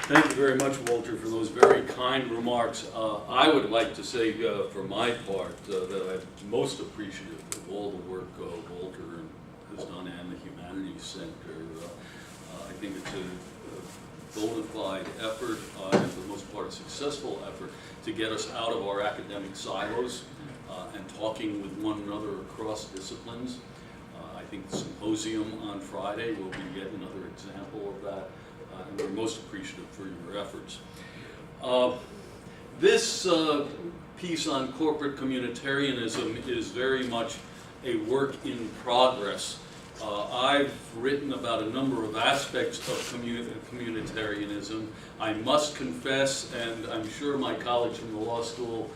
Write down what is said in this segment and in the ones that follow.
Thank you very much, Walter, for those very kind remarks. I would like to say, for my part, that I'm most appreciative of all the work Walter has done and the Humanities Center. I think it's a bona fide effort, and for the most part a successful effort, to get us out of our academic silos and talking with one another across disciplines. I think the symposium on Friday will be yet another example of that. And we're most appreciative for your efforts. This piece on corporate communitarianism is very much a work in progress. I've written about a number of aspects of communitarianism. I must confess, and I'm sure my colleagues from the law school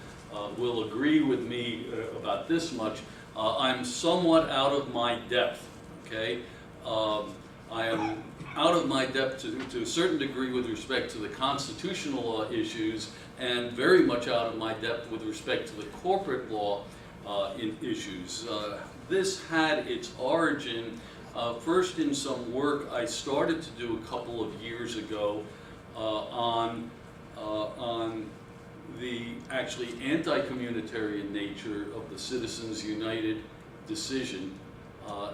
will agree with me about this much, I'm somewhat out of my depth, okay? I am out of my depth to a certain degree with respect to the constitutional law issues, and very much out of my depth with respect to the corporate law issues. This had its origin first in some work I started to do a couple of years ago on the actually anti-communitarian nature of the Citizens United decision.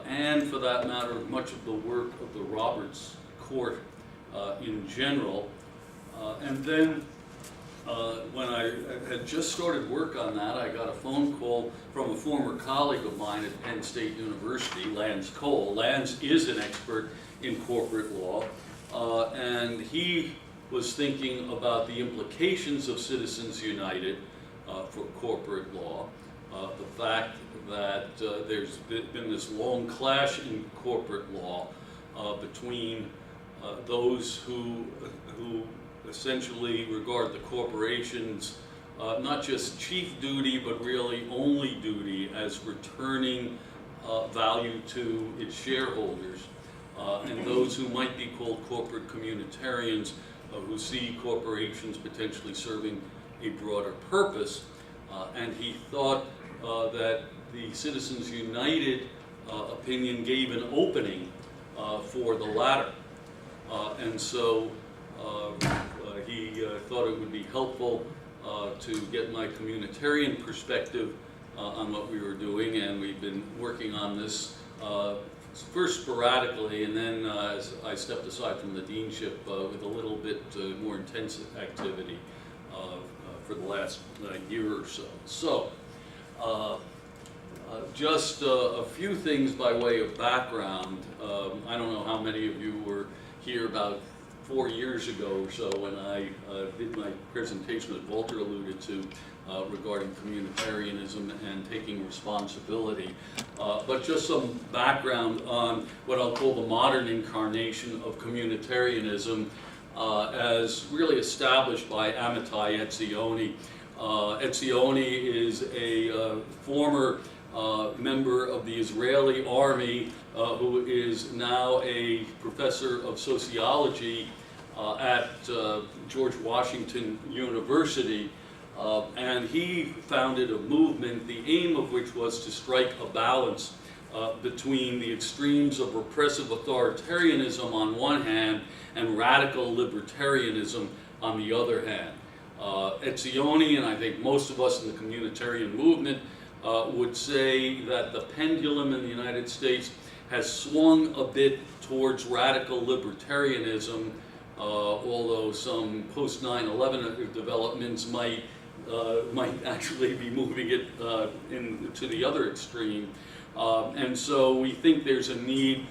And for that matter, much of the work of the Roberts Court in general. And then when I had just started work on that, I got a phone call from a former colleague of mine at Penn State University, Lance Cole. Lance is an expert in corporate law, and he was thinking about the implications of Citizens United for corporate law. The fact that there's been this long clash in corporate law between those who essentially regard the corporation's not just chief duty, but really only duty as returning value to its shareholders, and those who might be called corporate communitarians who see corporations potentially serving a broader purpose. And he thought that the Citizens United opinion gave an opening for the latter. And so he thought it would be helpful to get my communitarian perspective on what we were doing, and we've been working on this first sporadically, and then as I stepped aside from the deanship with a little bit more intensive activity for the last year or so. So, just a few things by way of background. I don't know how many of you were here about 4 years ago or so when I did my presentation that Walter alluded to regarding communitarianism and taking responsibility. But just some background on what I'll call the modern incarnation of communitarianism as really established by Amitai Etzioni. Etzioni is a former member of the Israeli army who is now a professor of sociology at George Washington University. And he founded a movement, the aim of which was to strike a balance between the extremes of repressive authoritarianism on one hand and radical libertarianism on the other hand. Etzioni, and I think most of us in the communitarian movement, would say that the pendulum in the United States has swung a bit towards radical libertarianism, although some post 9/11 developments might actually be moving it to the other extreme. And so we think there's a need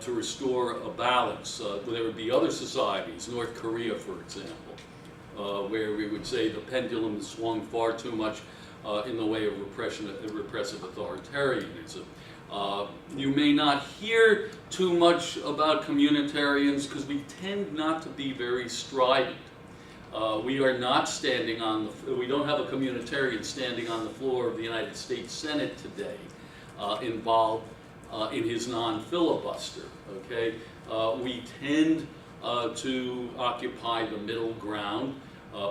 to restore a balance. There would be other societies, North Korea for example, where we would say the pendulum has swung far too much in the way of repressive authoritarianism. You may not hear too much about communitarians because we tend not to be very strident. We are not standing on we don't have a communitarian standing on the floor of the United States Senate today involved in his non-filibuster, okay? We tend to occupy the middle ground.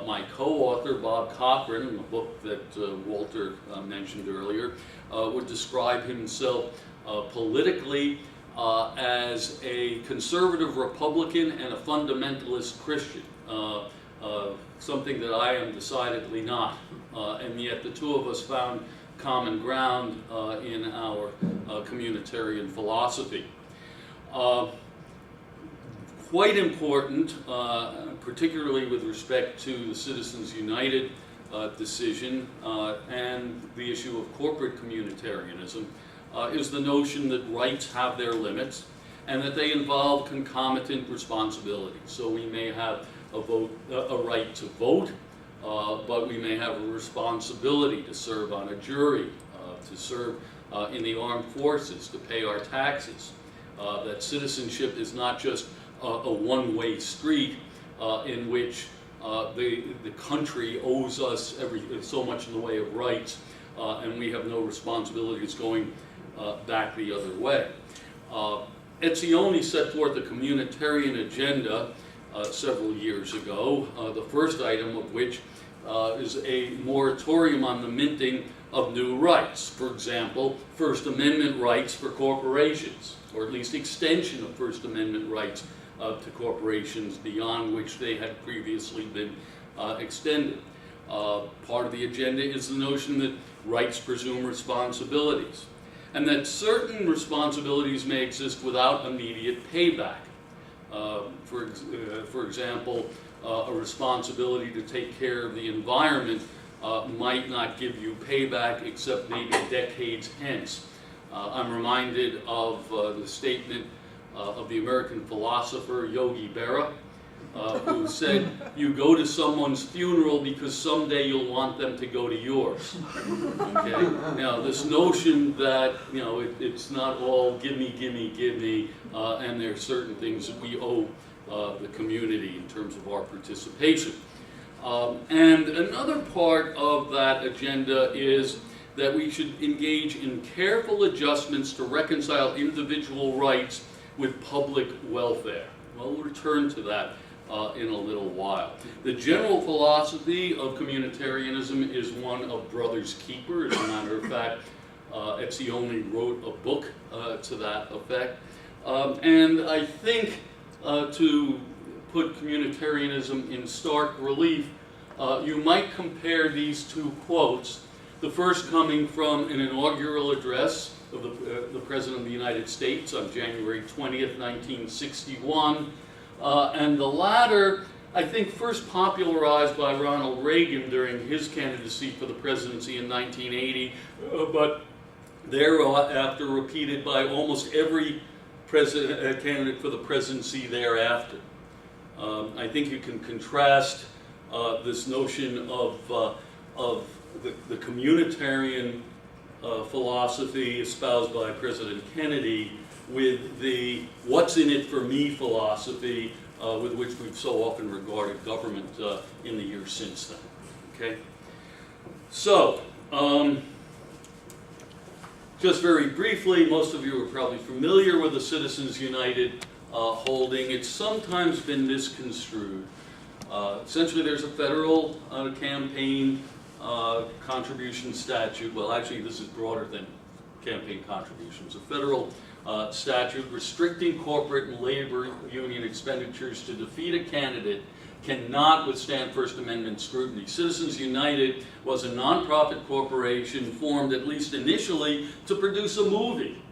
My co-author, Bob Cochran, in the book that Walter mentioned earlier, would describe himself politically as a conservative Republican and a fundamentalist Christian, something that I am decidedly not. And yet the two of us found common ground in our communitarian philosophy. Quite important, particularly with respect to the Citizens United decision and the issue of corporate communitarianism, is the notion that rights have their limits and that they involve concomitant responsibilities. So we may have a right to vote, but we may have a responsibility to serve on a jury, to serve in the armed forces, to pay our taxes. That citizenship is not just a one-way street in which the country owes us so much in the way of rights, and we have no responsibilities going back the other way. Etzioni set forth a communitarian agenda several years ago, the first item of which is a moratorium on the minting of new rights. For example, First Amendment rights for corporations, or at least extension of First Amendment rights to corporations beyond which they had previously been extended. Part of the agenda is the notion that rights presume responsibilities, and that certain responsibilities may exist without immediate payback. For example, a responsibility to take care of the environment might not give you payback except maybe decades hence. I'm reminded of the statement of the American philosopher Yogi Berra, who said, "You go to someone's funeral because someday you'll want them to go to yours." Okay. Now, this notion that it's not all give me, and there are certain things that we owe the community in terms of our participation. And another part of that agenda is that we should engage in careful adjustments to reconcile individual rights with public welfare. Well, we'll return to that in a little while. The general philosophy of communitarianism is one of brother's keeper. As a matter of fact, Etzioni wrote a book to that effect. And I think to put communitarianism in stark relief, you might compare these two quotes, the first coming from an inaugural address of the President of the United States on January 20th, 1961, and the latter, I think, first popularized by Ronald Reagan during his candidacy for the presidency in 1980, but thereafter repeated by almost every candidate for the presidency thereafter. I think you can contrast this notion of the communitarian philosophy espoused by President Kennedy with the what's in it for me philosophy with which we've so often regarded government in the years since then. Okay? So, just very briefly, most of you are probably familiar with the Citizens United holding. It's sometimes been misconstrued. Essentially, there's a federal campaign contribution statute. Well, actually, this is broader than campaign contributions. A federal statute restricting corporate and labor union expenditures to defeat a candidate cannot withstand First Amendment scrutiny. Citizens United was a nonprofit corporation formed, at least initially, to produce a movie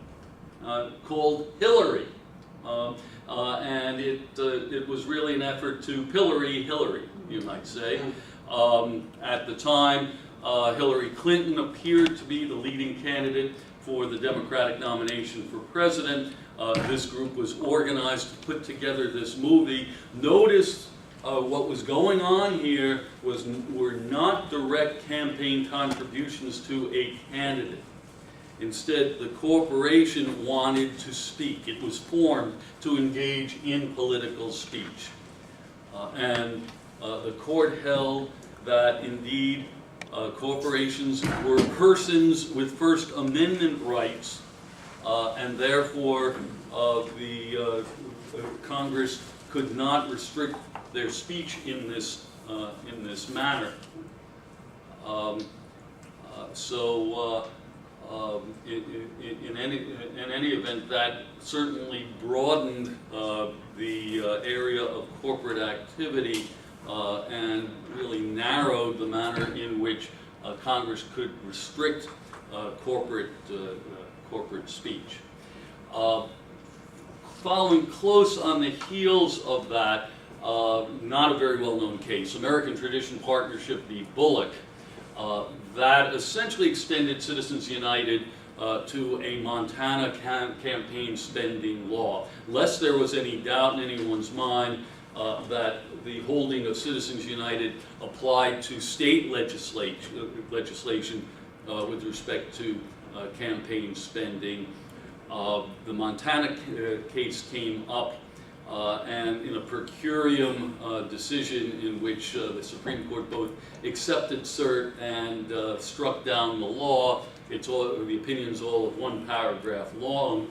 called Hillary. And it was really an effort to pillory Hillary, you might say. At the time, Hillary Clinton appeared to be the leading candidate for the Democratic nomination for president. This group was organized to put together this movie. Notice what was going on here were not direct campaign contributions to a candidate. Instead, the corporation wanted to speak. It was formed to engage in political speech. And the court held that indeed corporations were persons with First Amendment rights, and therefore the Congress could not restrict their speech in this manner. in any event, that certainly broadened the area of corporate activity and really narrowed the manner in which Congress could restrict corporate speech. Following close on the heels of that, not a very well-known case, American Tradition Partnership v. Bullock, that essentially extended Citizens United to a Montana campaign spending law. Lest there was any doubt in anyone's mind that the holding of Citizens United applied to state legislation with respect to campaign spending. The Montana case came up and in a per curiam decision in which the Supreme Court both accepted cert and struck down the law. The opinion's all of one paragraph long.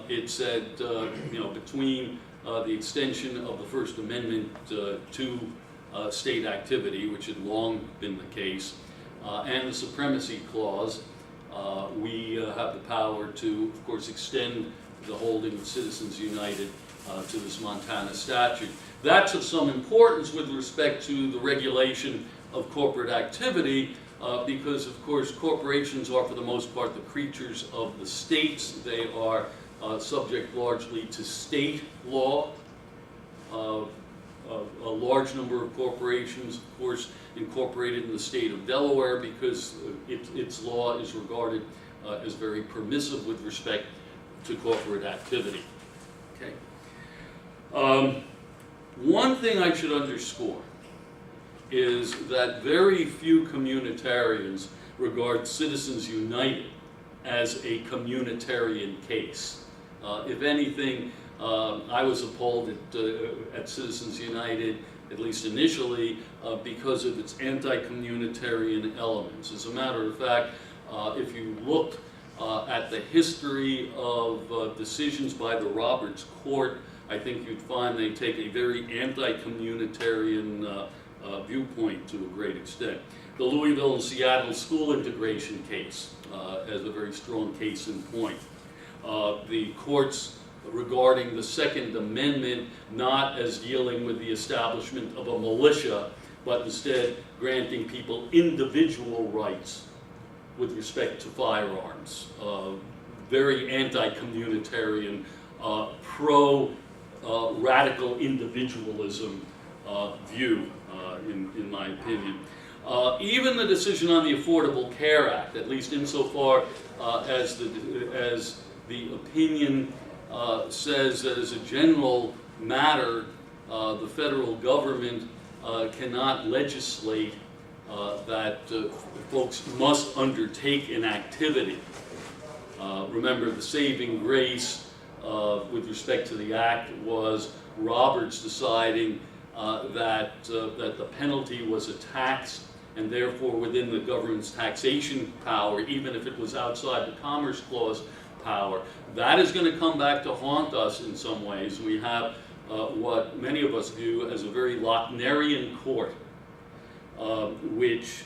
It said, between the extension of the First Amendment to state activity, which had long been the case, and the Supremacy Clause, we have the power to, of course, extend the holding of Citizens United to this Montana statute. That's of some importance with respect to the regulation of corporate activity because, of course, corporations are, for the most part, the creatures of the states. They are subject largely to state law. A large number of corporations, of course, incorporated in the state of Delaware because its law is regarded as very permissive with respect to corporate activity. Okay. One thing I should underscore is that very few communitarians regard Citizens United as a communitarian case. If anything, I was appalled at Citizens United, at least initially, because of its anti-communitarian elements. As a matter of fact, if you looked at the history of decisions by the Roberts Court, I think you'd find they take a very anti-communitarian viewpoint to a great extent. The Louisville and Seattle school integration case as a very strong case in point. The courts regarding the Second Amendment not as dealing with the establishment of a militia, but instead granting people individual rights with respect to firearms. Very anti-communitarian, pro-radical individualism view, in my opinion. Even the decision on the Affordable Care Act, at least insofar as the opinion says that as a general matter, the federal government cannot legislate that folks must undertake an activity. Remember, the saving grace with respect to the act was Roberts deciding that the penalty was a tax and therefore within the government's taxation power, even if it was outside the Commerce Clause power. That is going to come back to haunt us in some ways. We have what many of us view as a very Lochnerian court, which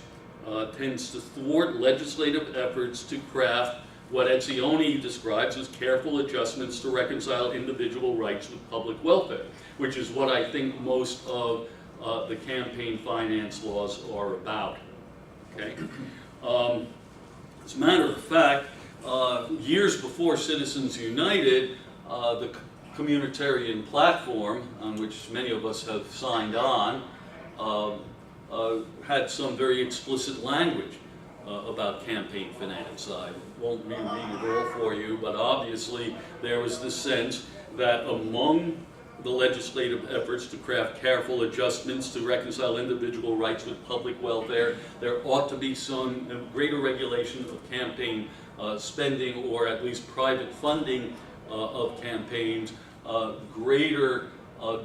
tends to thwart legislative efforts to craft what Etzioni describes as careful adjustments to reconcile individual rights with public welfare, which is what I think most of the campaign finance laws are about. Okay? As a matter of fact, years before Citizens United, the communitarian platform, on which many of us have signed on, had some very explicit language about campaign finance. I won't read it all for you, but obviously there was this sense that among the legislative efforts to craft careful adjustments to reconcile individual rights with public welfare, there ought to be some greater regulation of campaign spending, or at least private funding of campaigns, greater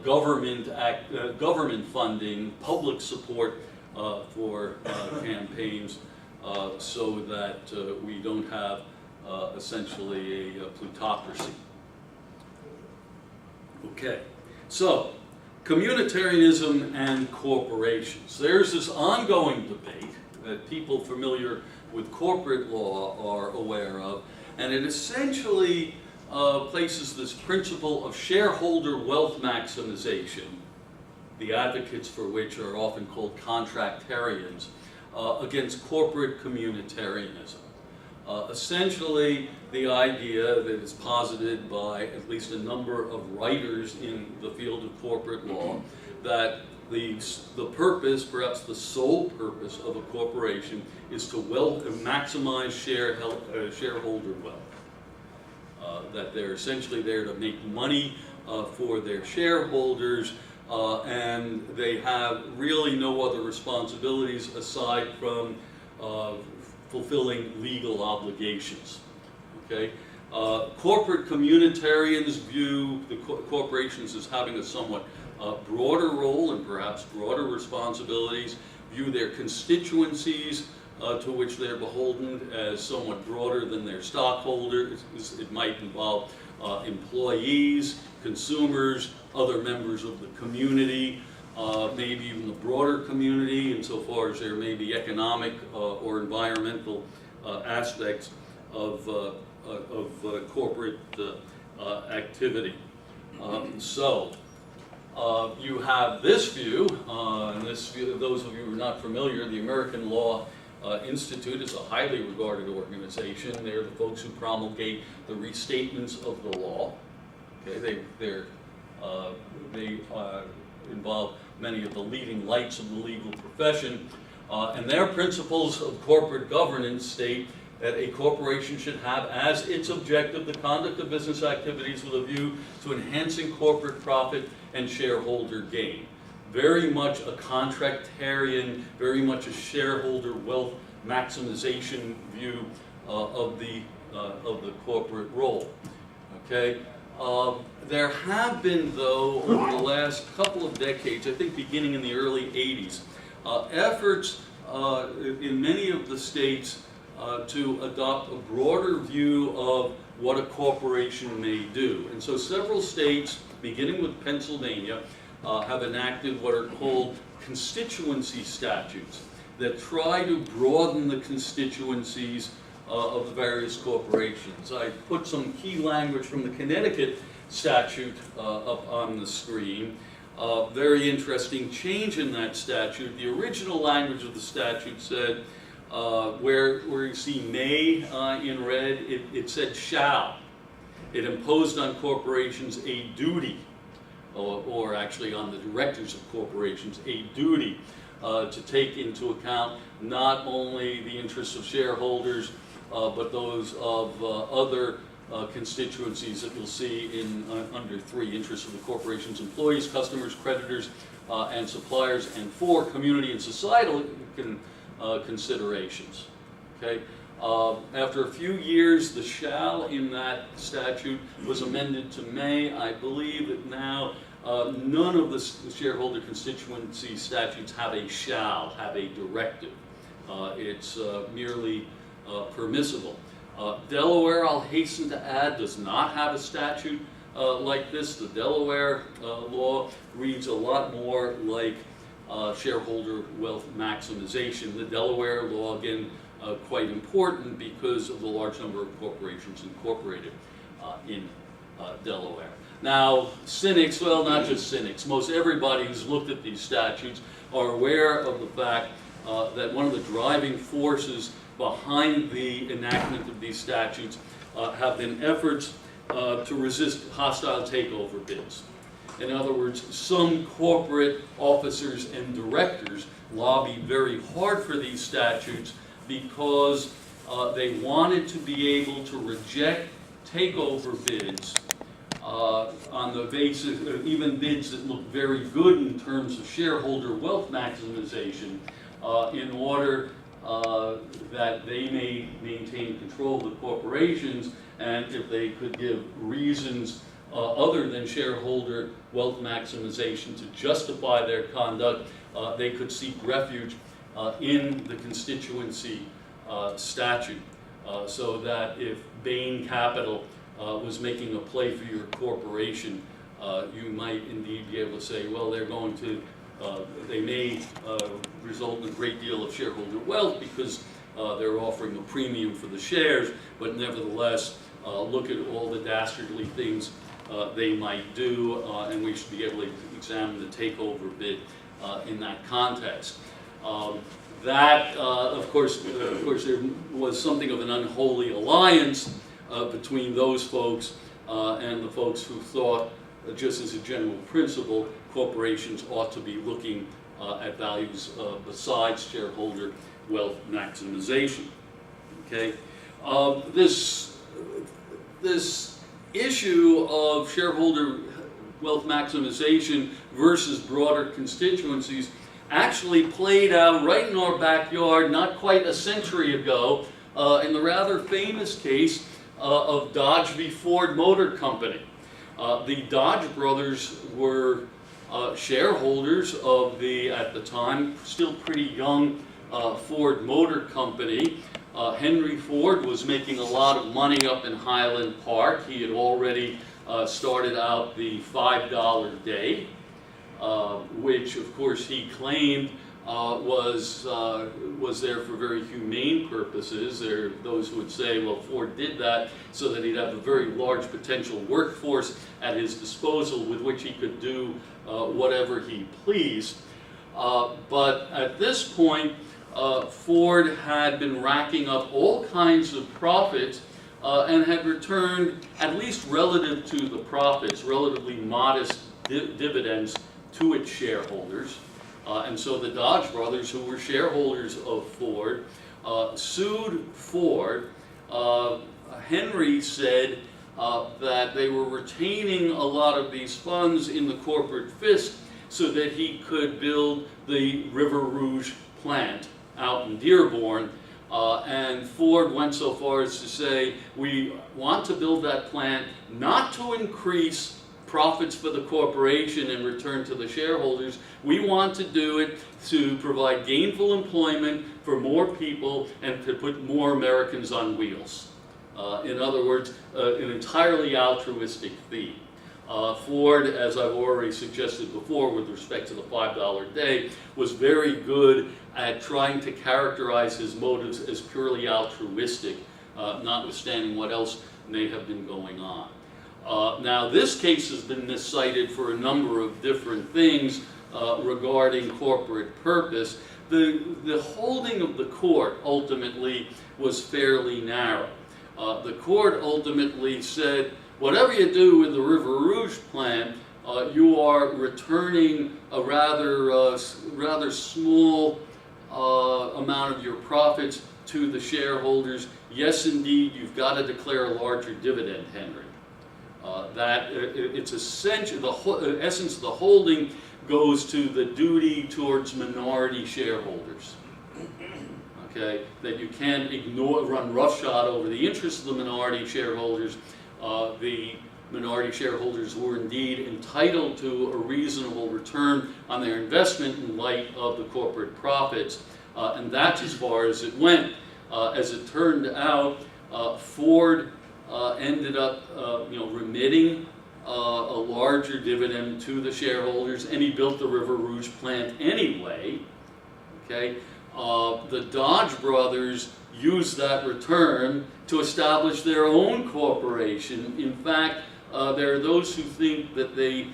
government funding, public support for campaigns, so that we don't have essentially a plutocracy. Okay, so communitarianism and corporations. There's this ongoing debate that people familiar with corporate law are aware of, and it essentially places this principle of shareholder wealth maximization, the advocates for which are often called contractarians, against corporate communitarianism. Essentially, the idea that is posited by at least a number of writers in the field of corporate law, that the purpose, perhaps the sole purpose of a corporation, is to maximize shareholder wealth. That they're essentially there to make money for their shareholders, and they have really no other responsibilities aside from fulfilling legal obligations. Okay? Corporate communitarians view the corporations as having a somewhat broader role and perhaps broader responsibilities, view their constituencies to which they're beholden as somewhat broader than their stockholders. It might involve employees, consumers, other members of the community, maybe even the broader community, insofar as there may be economic or environmental aspects of corporate activity. You have this view, and this view, those of you who are not familiar, the American Law Institute is a highly regarded organization. They're the folks who promulgate the restatements of the law. Okay, they involve many of the leading lights of the legal profession, and their principles of corporate governance state that a corporation should have as its objective the conduct of business activities with a view to enhancing corporate profit and shareholder gain. Very much a contractarian, very much a shareholder wealth maximization view of the corporate role. Okay. There have been, though, over the last couple of decades, I think beginning in the early 80s, efforts in many of the states to adopt a broader view of what a corporation may do. And so several states, beginning with Pennsylvania, have enacted what are called constituency statutes that try to broaden the constituencies of the various corporations. I put some key language from the Connecticut statute up on the screen. Very interesting change in that statute. The original language of the statute said, where you see may in red, it said shall. It imposed on corporations a duty, or actually on the directors of corporations, a duty to take into account not only the interests of shareholders, but those of other constituencies that you'll see in under 3, interests of the corporation's employees, customers, creditors, and suppliers, and 4, community and societal considerations. Okay. After a few years, the shall in that statute was amended to may. I believe that now none of the shareholder constituency statutes have a shall, have a directive. It's merely permissible. Delaware, I'll hasten to add, does not have a statute like this. The Delaware law reads a lot more like shareholder wealth maximization. The Delaware law, again, quite important because of the large number of corporations incorporated in Delaware. Now, cynics, well, not just cynics, most everybody who's looked at these statutes are aware of the fact that one of the driving forces behind the enactment of these statutes have been efforts to resist hostile takeover bids. In other words, some corporate officers and directors lobbied very hard for these statutes because they wanted to be able to reject takeover bids on the basis of even bids that look very good in terms of shareholder wealth maximization in order that they may maintain control of the corporations, and if they could give reasons other than shareholder wealth maximization to justify their conduct, they could seek refuge in the constituency statute. So that if Bain Capital was making a play for your corporation, you might indeed be able to say, well, they're going to, they may result in a great deal of shareholder wealth because they're offering a premium for the shares, but nevertheless, look at all the dastardly things they might do, and we should be able to examine the takeover bid in that context. Of course, there was something of an unholy alliance between those folks and the folks who thought, just as a general principle, corporations ought to be looking at values besides shareholder wealth maximization. Okay, this issue of shareholder wealth maximization versus broader constituencies actually played out right in our backyard not quite a century ago in the rather famous case of Dodge v. Ford Motor Company. The Dodge brothers were shareholders of the, at the time, still pretty young Ford Motor Company. Henry Ford was making a lot of money up in Highland Park. He had already started out the $5 day, which of course he claimed was there for very humane purposes. There are those who would say, well, Ford did that so that he'd have a very large potential workforce at his disposal with which he could do whatever he pleased. But at this point, Ford had been racking up all kinds of profits and had returned, at least relative to the profits, relatively modest dividends to its shareholders. And so the Dodge brothers, who were shareholders of Ford, sued Ford. Henry said that they were retaining a lot of these funds in the corporate fisc so that he could build the River Rouge plant out in Dearborn. And Ford went so far as to say, we want to build that plant not to increase profits for the corporation and return to the shareholders. We want to do it to provide gainful employment for more people and to put more Americans on wheels. In other words, an entirely altruistic theme. Ford, as I've already suggested before with respect to the $5 day, was very good at trying to characterize his motives as purely altruistic, notwithstanding what else may have been going on. Now, this case has been miscited for a number of different things regarding corporate purpose. The holding of the court ultimately was fairly narrow. The court ultimately said, whatever you do with the River Rouge plant, you are returning a rather small amount of your profits to the shareholders. Yes, indeed, you've got to declare a larger dividend, Henry. It's essential. The essence of the holding goes to the duty towards minority shareholders. Okay, that you can't run roughshod over the interests of the minority shareholders. The minority shareholders were indeed entitled to a reasonable return on their investment in light of the corporate profits, and that's as far as it went. As it turned out, Ford ended up, remitting a larger dividend to the shareholders, and he built the River Rouge plant anyway. Okay, the Dodge brothers used that return to establish their own corporation. In fact, there are those who think that they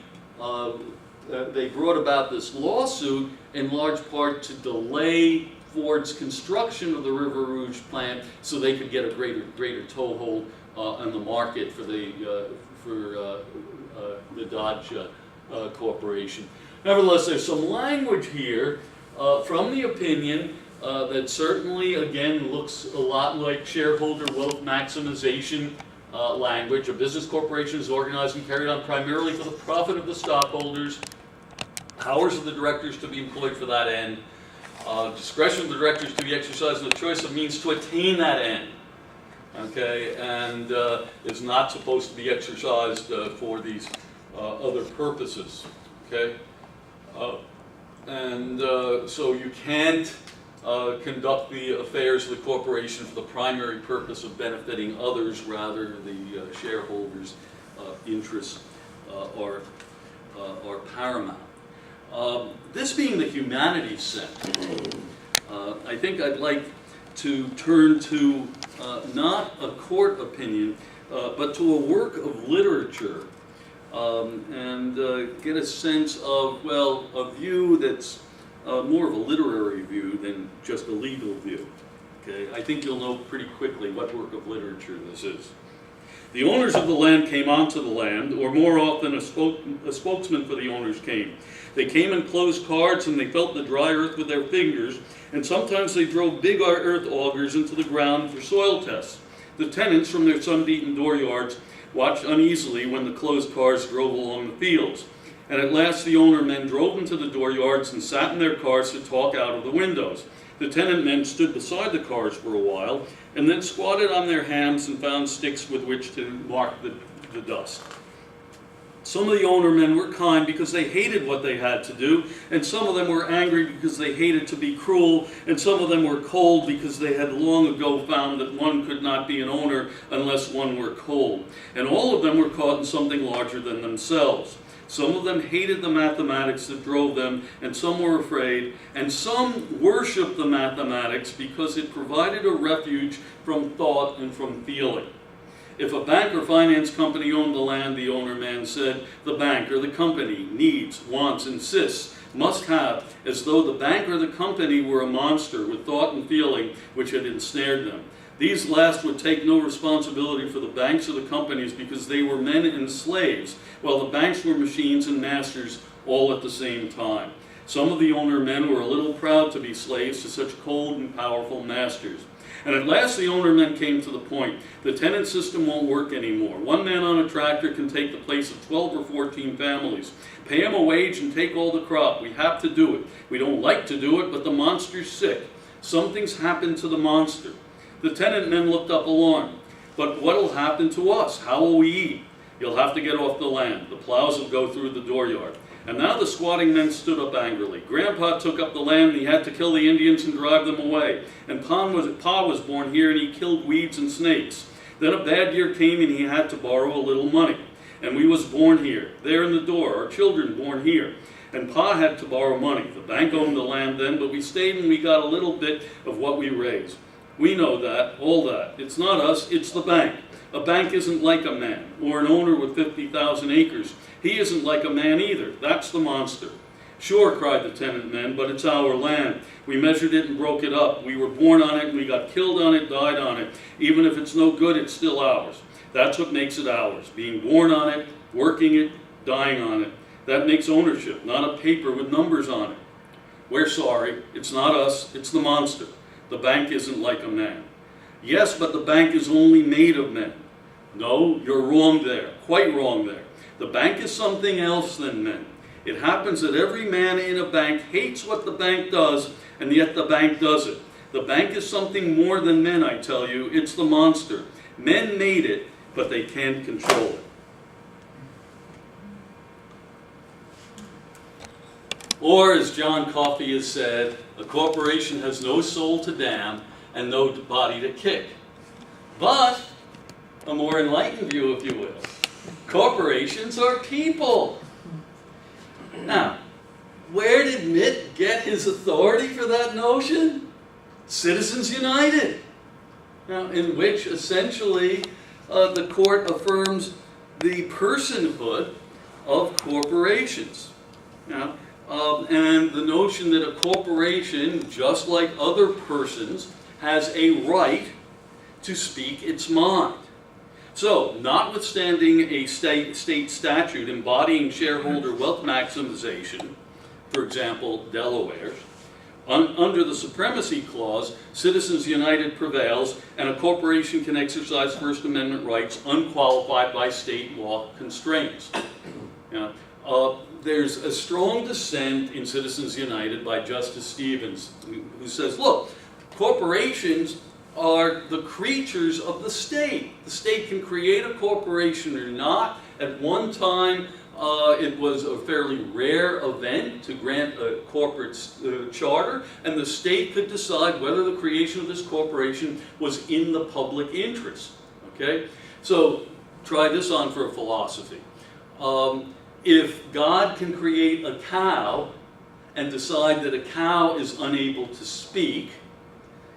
brought about this lawsuit in large part to delay Ford's construction of the River Rouge plant so they could get a greater toehold on the market for the Dodge Corporation. Nevertheless, there's some language here from the opinion that certainly, again, looks a lot like shareholder wealth maximization language. A business corporation is organized and carried on primarily for the profit of the stockholders. Powers of the directors to be employed for that end. Discretion of the directors to be exercised in the choice of means to attain that end. Okay, and is not supposed to be exercised for these other purposes. Okay, so you can't conduct the affairs of the corporation for the primary purpose of benefiting others, rather the shareholders' interests are paramount. This being the humanities center, I think I'd like to turn to not a court opinion, but to a work of literature, and get a sense of, well, a view that's more of a literary view than just a legal view. Okay? I think you'll know pretty quickly what work of literature this is. The owners of the land came onto the land, or more often a spokesman for the owners came. They came in closed carts and they felt the dry earth with their fingers, and sometimes they drove big earth augers into the ground for soil tests. The tenants from their sun-beaten dooryards watched uneasily when the closed cars drove along the fields. And at last the owner men drove into the dooryards and sat in their cars to talk out of the windows. The tenant men stood beside the cars for a while, and then squatted on their hams and found sticks with which to mark the dust. Some of the owner men were kind because they hated what they had to do, and some of them were angry because they hated to be cruel, and some of them were cold because they had long ago found that one could not be an owner unless one were cold. And all of them were caught in something larger than themselves. Some of them hated the mathematics that drove them, and some were afraid, and some worshiped the mathematics because it provided a refuge from thought and from feeling. If a bank or finance company owned the land, the owner man said, the bank or the company needs, wants, insists, must have, as though the bank or the company were a monster with thought and feeling which had ensnared them. These last would take no responsibility for the banks or the companies because they were men and slaves, while the banks were machines and masters all at the same time. Some of the owner men were a little proud to be slaves to such cold and powerful masters. And at last the owner men came to the point. The tenant system won't work anymore. One man on a tractor can take the place of 12 or 14 families. Pay him a wage and take all the crop. We have to do it. We don't like to do it, but the monster's sick. Something's happened to the monster. The tenant men looked up alarmed. But what'll happen to us? How will we eat? You'll have to get off the land. The plows will go through the dooryard. And now the squatting men stood up angrily. Grandpa took up the land and he had to kill the Indians and drive them away. And Pa was born here and he killed weeds and snakes. Then a bad year came and he had to borrow a little money. And we was born here, there in the door, our children born here. And Pa had to borrow money. The bank owned the land then, but we stayed and we got a little bit of what we raised. We know that, all that. It's not us, it's the bank. A bank isn't like a man, or an owner with 50,000 acres. He isn't like a man either. That's the monster. Sure, cried the tenant men, but it's our land. We measured it and broke it up. We were born on it, and we got killed on it, died on it. Even if it's no good, it's still ours. That's what makes it ours. Being born on it, working it, dying on it. That makes ownership, not a paper with numbers on it. We're sorry. It's not us. It's the monster. The bank isn't like a man. Yes, but the bank is only made of men. No, you're wrong there. Quite wrong there. The bank is something else than men. It happens that every man in a bank hates what the bank does, and yet the bank does it. The bank is something more than men, I tell you. It's the monster. Men made it, but they can't control it. Or, as John Coffey has said, a corporation has no soul to damn and no body to kick. But, a more enlightened view, if you will, corporations are people. Now, where did Mitt get his authority for that notion? Citizens United. Now, in which essentially the court affirms the personhood of corporations. Now, and the notion that a corporation, just like other persons, has a right to speak its mind. So, notwithstanding a state statute embodying shareholder wealth maximization, for example, Delaware's, under the Supremacy Clause, Citizens United prevails, and a corporation can exercise First Amendment rights unqualified by state law constraints. There's a strong dissent in Citizens United by Justice Stevens, who says, look, corporations are the creatures of the state. The state can create a corporation or not. At one time, it was a fairly rare event to grant a corporate charter, and the state could decide whether the creation of this corporation was in the public interest. Okay? So, try this on for a philosophy. If God can create a cow and decide that a cow is unable to speak,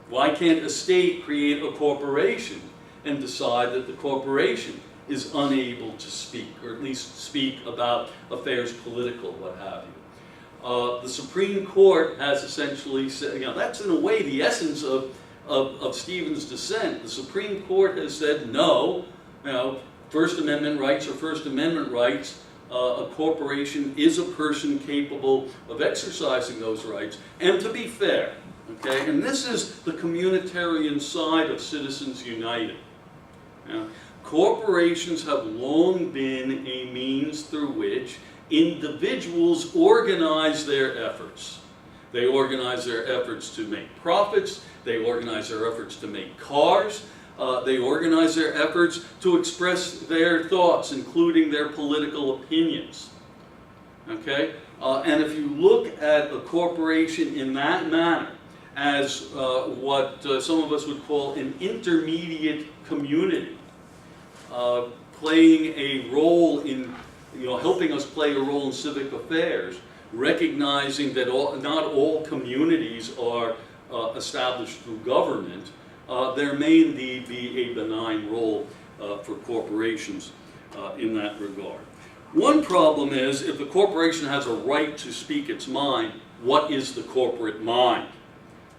Why can't a state create a corporation and decide that the corporation is unable to speak, or at least speak about affairs political, what have you? The Supreme Court has essentially said, that's in a way the essence of Stevens' dissent. The Supreme Court has said no, First Amendment rights are First Amendment rights. A corporation is a person capable of exercising those rights. And to be fair, okay, and this is the communitarian side of Citizens United. Corporations have long been a means through which individuals organize their efforts. They organize their efforts to make profits. They organize their efforts to make cars. They organize their efforts to express their thoughts, including their political opinions. Okay? And if you look at a corporation in that manner, as what some of us would call an intermediate community, playing a role in, helping us play a role in civic affairs, recognizing that not all communities are established through government, there may indeed be a benign role for corporations in that regard. One problem is, if the corporation has a right to speak its mind, what is the corporate mind?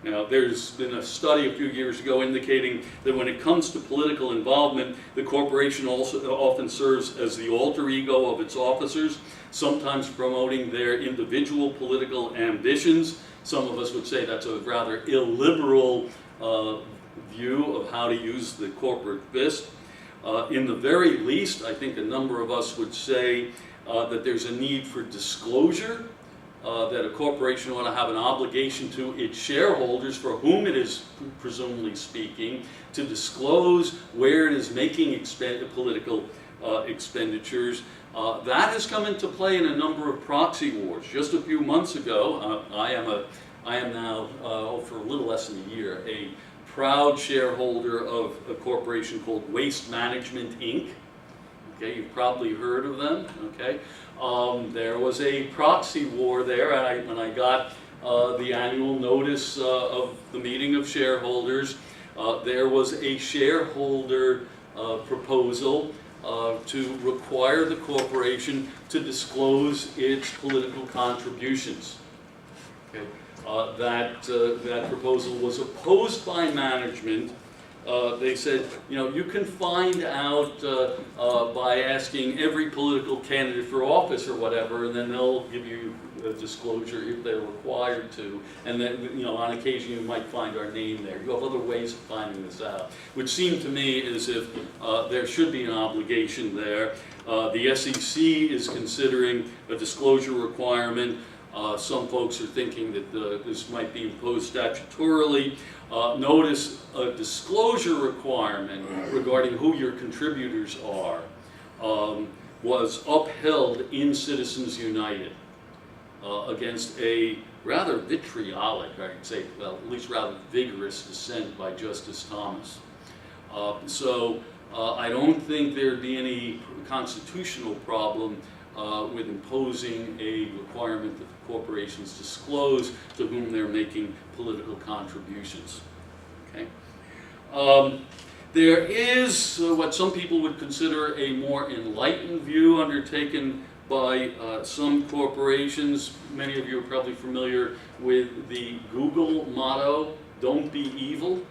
There's been a study a few years ago indicating that when it comes to political involvement, the corporation also often serves as the alter ego of its officers, sometimes promoting their individual political ambitions. Some of us would say that's a rather illiberal view of how to use the corporate fist. In the very least, I think a number of us would say that there's a need for disclosure, that a corporation ought to have an obligation to its shareholders, for whom it is presumably speaking, to disclose where it is making political expenditures. That has come into play in a number of proxy wars. Just a few months ago, I am now, for a little less than a year, a proud shareholder of a corporation called Waste Management, Inc. Okay, you've probably heard of them. Okay, there was a proxy war there, and when I got the annual notice of the meeting of shareholders, there was a shareholder proposal to require the corporation to disclose its political contributions. Okay. That proposal was opposed by management. They said, you can find out by asking every political candidate for office or whatever, and then they'll give you a disclosure if they're required to. And then, on occasion, you might find our name there. You have other ways of finding this out, which seemed to me as if there should be an obligation there. The SEC is considering a disclosure requirement. Some folks are thinking that this might be imposed statutorily. Notice a disclosure requirement regarding who your contributors are was upheld in Citizens United against a rather vitriolic, I'd say, well, at least rather vigorous dissent by Justice Thomas. So I don't think there'd be any constitutional problem with imposing a requirement that the corporations disclose to whom they're making political contributions. Okay? There is what some people would consider a more enlightened view undertaken by some corporations. Many of you are probably familiar with the Google motto, "Don't be evil,"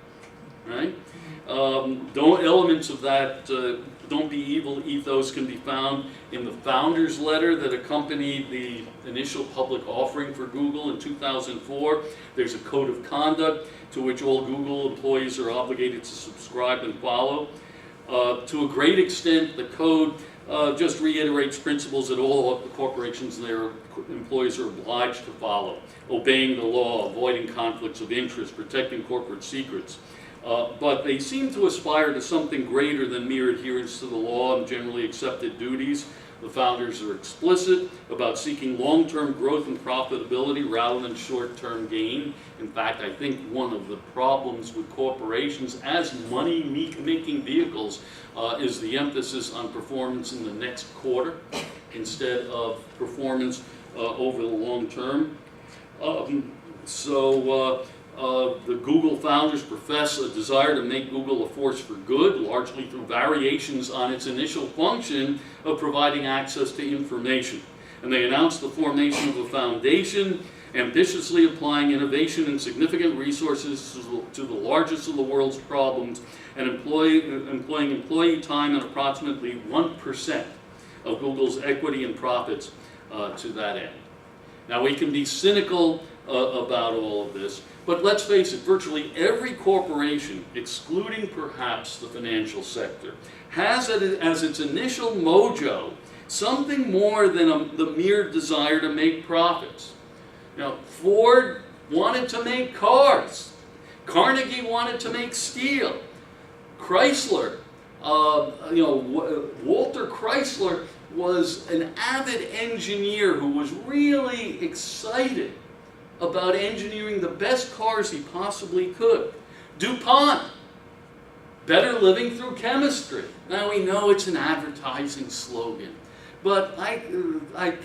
right? Elements of that "Don't be evil" ethos can be found in the founder's letter that accompanied the initial public offering for Google in 2004. There's a code of conduct to which all Google employees are obligated to subscribe and follow. To a great extent, the code just reiterates principles that all of the corporations and their employees are obliged to follow: obeying the law, avoiding conflicts of interest, protecting corporate secrets. But they seem to aspire to something greater than mere adherence to the law and generally accepted duties. The founders are explicit about seeking long-term growth and profitability rather than short-term gain. In fact, I think one of the problems with corporations as money-making vehicles is the emphasis on performance in the next quarter instead of performance over the long term. The Google founders profess a desire to make Google a force for good, largely through variations on its initial function of providing access to information. And they announced the formation of a foundation, ambitiously applying innovation and significant resources to the largest of the world's problems, and employing employee time at approximately 1% of Google's equity and profits to that end. Now, we can be cynical about all of this, but let's face it, virtually every corporation, excluding perhaps the financial sector, has as its initial mojo something more than the mere desire to make profits. Now, Ford wanted to make cars. Carnegie wanted to make steel. Chrysler, Walter Chrysler was an avid engineer who was really excited about engineering the best cars he possibly could. DuPont, better living through chemistry. Now we know it's an advertising slogan, but I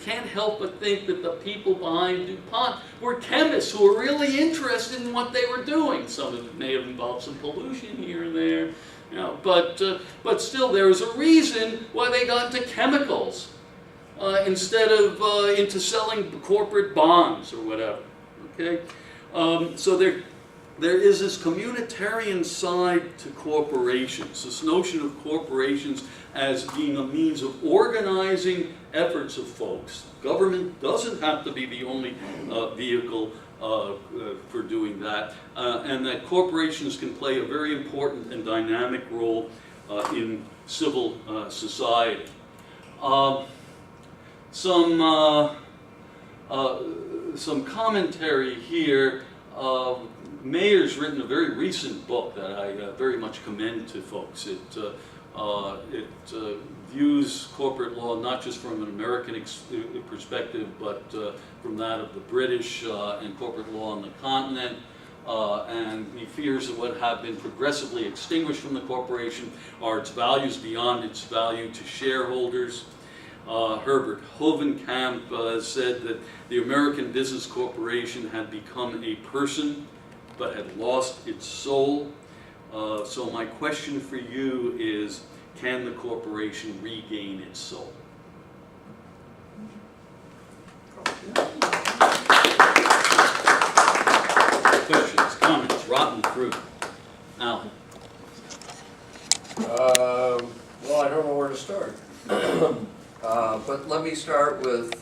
can't help but think that the people behind DuPont were chemists who were really interested in what they were doing. Some of it may have involved some pollution here and there, but still there was a reason why they got into chemicals instead of into selling corporate bonds or whatever. Okay, so there is this communitarian side to corporations, this notion of corporations as being a means of organizing efforts of folks. Government doesn't have to be the only vehicle for doing that, and that corporations can play a very important and dynamic role in civil society. Some commentary here. Mayer's written a very recent book that I very much commend to folks. It views corporate law not just from an American perspective, but from that of the British and corporate law on the continent. And he fears that what have been progressively extinguished from the corporation are its values beyond its value to shareholders. Herbert Hovenkamp said that the American business corporation had become a person, but had lost its soul. So my question for you is, can the corporation regain its soul? Questions, comments, rotten fruit? Alan? Well, I don't know where to start. But let me start with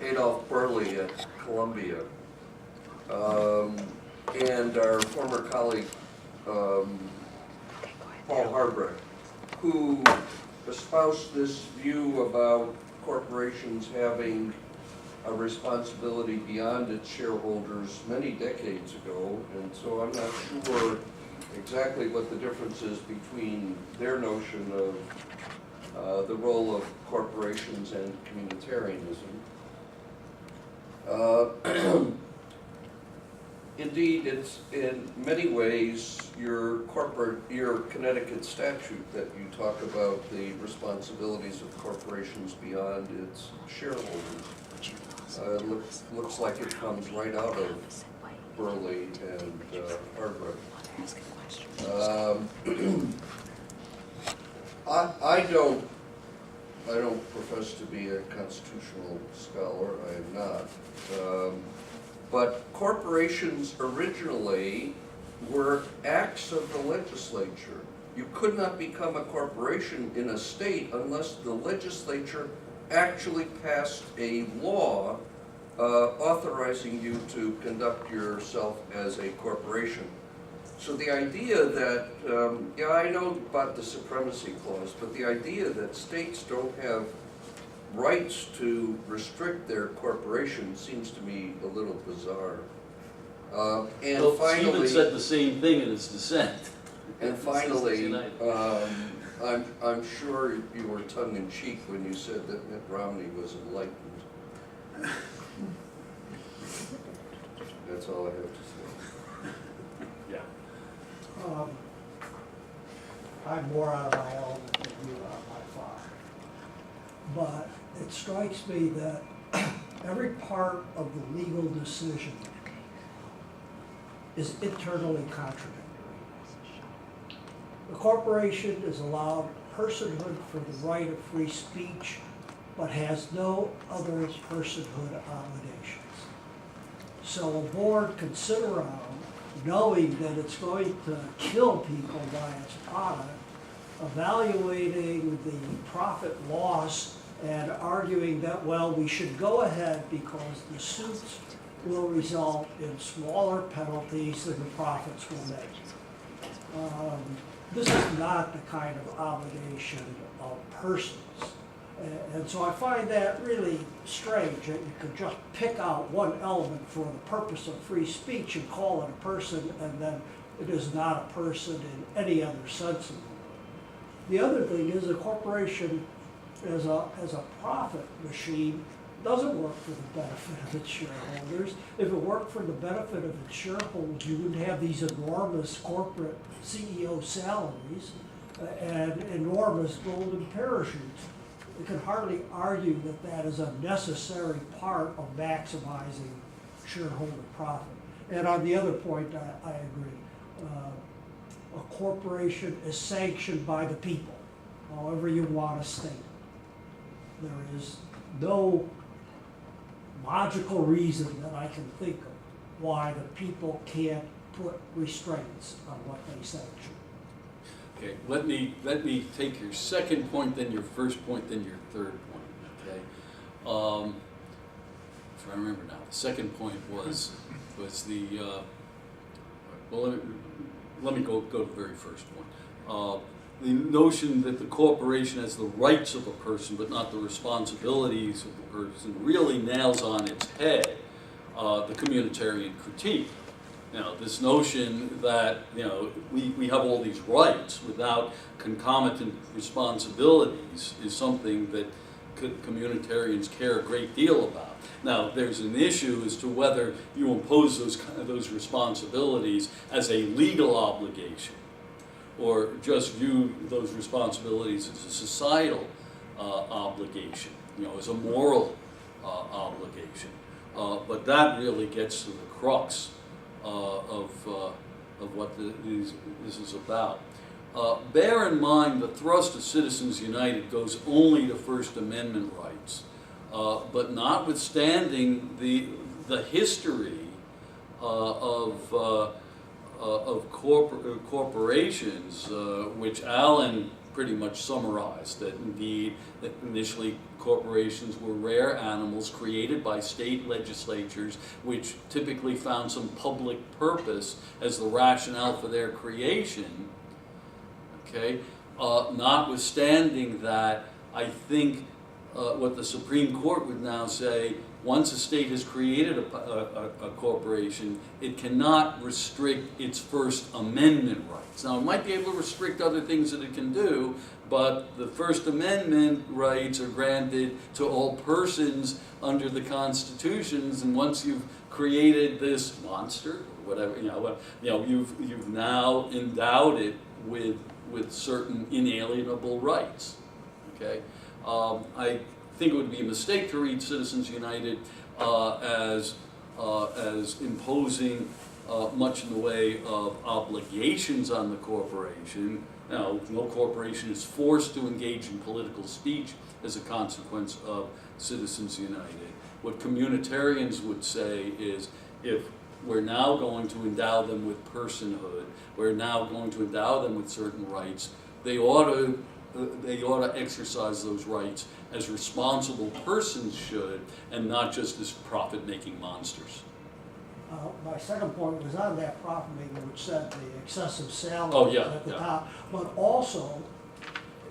Adolph Burley at Columbia, and our former colleague Paul Harbrecht, who espoused this view about corporations having a responsibility beyond its shareholders many decades ago, and so I'm not sure exactly what the difference is between their notion of the role of corporations and communitarianism. Indeed, it's in many ways your Connecticut statute that you talk about the responsibilities of corporations beyond its shareholders. Looks like it comes right out of Burley and Harbrecht. I don't profess to be a constitutional scholar. I am not. But corporations originally were acts of the legislature. You could not become a corporation in a state unless the legislature actually passed a law authorizing you to conduct yourself as a corporation. So the idea that, yeah, I know about the supremacy clause, but the idea that states don't have rights to restrict their corporation seems to me a little bizarre. And well, finally, Stephen said the same thing in his dissent. And finally, I'm sure you were tongue-in-cheek when you said that Mitt Romney was enlightened. That's all I have to say. Yeah. I'm more out of my element than you are by far. But it strikes me that every part of the legal decision is internally contradictory. The corporation is allowed personhood for the right of free speech, but has no other personhood obligations. So a board can sit around knowing that it's going to kill people by its product, evaluating the profit loss and arguing that, well, we should go ahead because the suits will result in smaller penalties than the profits will make. This is not the kind of obligation of persons. And so I find that really strange that you could just pick out one element for the purpose of free speech and call it a person, and then it is not a person in any other sense of the word. The other thing is a corporation as a profit machine doesn't work for the benefit of its shareholders. If it worked for the benefit of its shareholders, you wouldn't have these enormous corporate CEO salaries and enormous golden parachutes. You can hardly argue that that is a necessary part of maximizing shareholder profit. And on the other point, I agree. A corporation is sanctioned by the people, however you want to state it. There is no logical reason that I can think of why the people can't put restraints on what they sanction. Okay, let me take your second point, then your first point, then your third point. Okay, if I remember now, the second point was the well. Let me go to the very first point. The notion that the corporation has the rights of a person but not the responsibilities of the person really nails on its head the communitarian critique. Now, this notion that we have all these rights without concomitant responsibilities is something that communitarians care a great deal about. Now, there's an issue as to whether you impose those responsibilities as a legal obligation, or just view those responsibilities as a societal obligation, as a moral obligation. But that really gets to the crux of what this is about. Bear in mind the thrust of Citizens United goes only to First Amendment rights, but notwithstanding the history of corporations, which Alan pretty much summarized, that indeed that initially corporations were rare animals created by state legislatures, which typically found some public purpose as the rationale for their creation. Okay, notwithstanding that, I think what the Supreme Court would now say, once a state has created a corporation, it cannot restrict its First Amendment rights. Now, it might be able to restrict other things that it can do, but the First Amendment rights are granted to all persons under the constitutions, and once you've created this monster, or whatever, you've now endowed it with certain inalienable rights. Okay, I think it would be a mistake to read Citizens United as imposing much in the way of obligations on the corporation. Now, no corporation is forced to engage in political speech as a consequence of Citizens United. What communitarians would say is, if we're now going to endow them with personhood, we're now going to endow them with certain rights, they ought to exercise those rights as responsible persons should, and not just as profit-making monsters. My second point was on that profit-making, which said the excessive salary at the top, but also,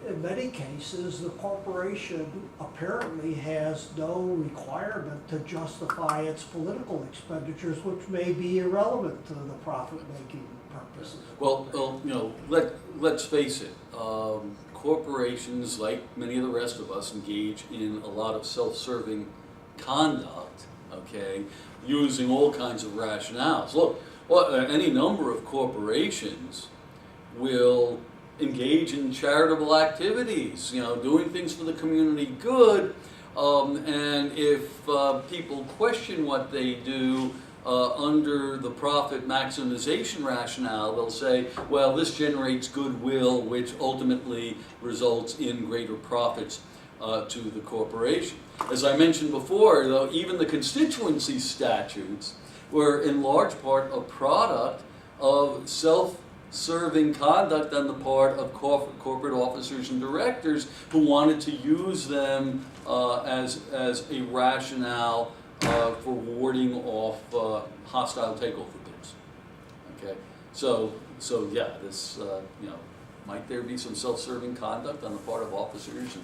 in many cases, the corporation apparently has no requirement to justify its political expenditures, which may be irrelevant to the profit-making purposes. Well, let's face it. Corporations, like many of the rest of us, engage in a lot of self-serving conduct, okay, using all kinds of rationales. Look, any number of corporations will engage in charitable activities, doing things for the community good, and if people question what they do, under the profit maximization rationale, they'll say, well, this generates goodwill, which ultimately results in greater profits to the corporation. As I mentioned before, though, even the constituency statutes were in large part a product of self-serving conduct on the part of corporate officers and directors who wanted to use them as a rationale for warding off hostile takeover bids. Okay, so yeah, this might there be some self-serving conduct on the part of officers and